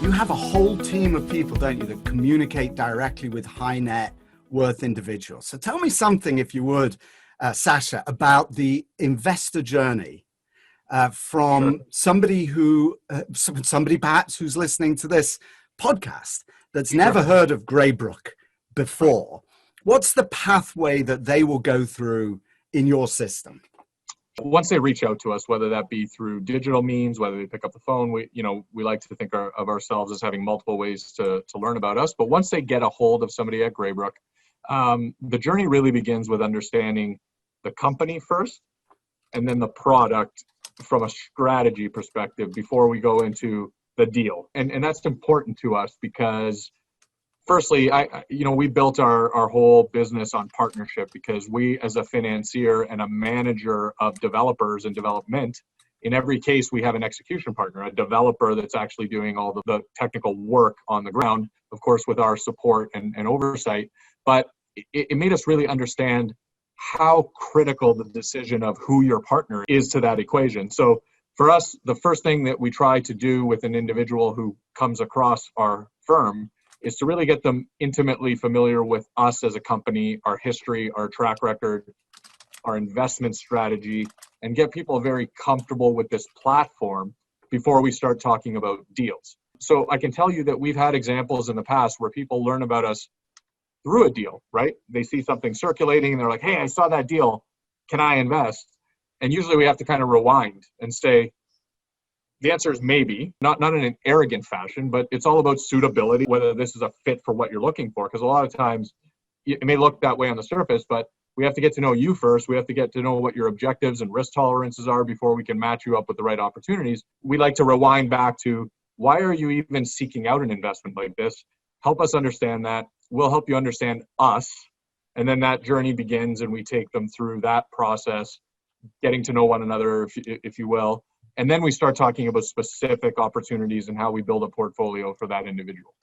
You have a whole team of people, don't you, that communicate directly with high net worth individuals. So tell me something, if you would, Sasha, about the investor journey from somebody perhaps who's listening to this podcast that's never heard of Greybrook before. What's the pathway that they will go through in your system? Once they reach out to us, whether that be through digital means, whether they pick up the phone, we like to think of ourselves as having multiple ways to learn about us. But once they get a hold of somebody at Greybrook, the journey really begins with understanding the company first, and then the product from a strategy perspective before we go into the deal. And that's important to us because firstly, we built our whole business on partnership because we, as a financier and a manager of developers and development, in every case, we have an execution partner, a developer that's actually doing all the technical work on the ground, of course, with our support and oversight. But it made us really understand how critical the decision of who your partner is to that equation. So for us, the first thing that we try to do with an individual who comes across our firm is to really get them intimately familiar with us as a company, our history, our track record, our investment strategy, and get people very comfortable with this platform before we start talking about deals. So I can tell you that we've had examples in the past where people learn about us through a deal, right? They see something circulating and they're like, hey, I saw that deal. Can I invest? And usually we have to kind of rewind and say, the answer is maybe, not in an arrogant fashion, but it's all about suitability, whether this is a fit for what you're looking for. Because a lot of times it may look that way on the surface, but we have to get to know you first. We have to get to know what your objectives and risk tolerances are before we can match you up with the right opportunities. We like to rewind back to, why are you even seeking out an investment like this? Help us understand that. We'll help you understand us. And then that journey begins and we take them through that process, getting to know one another, if you will. And then we start talking about specific opportunities and how we build a portfolio for that individual.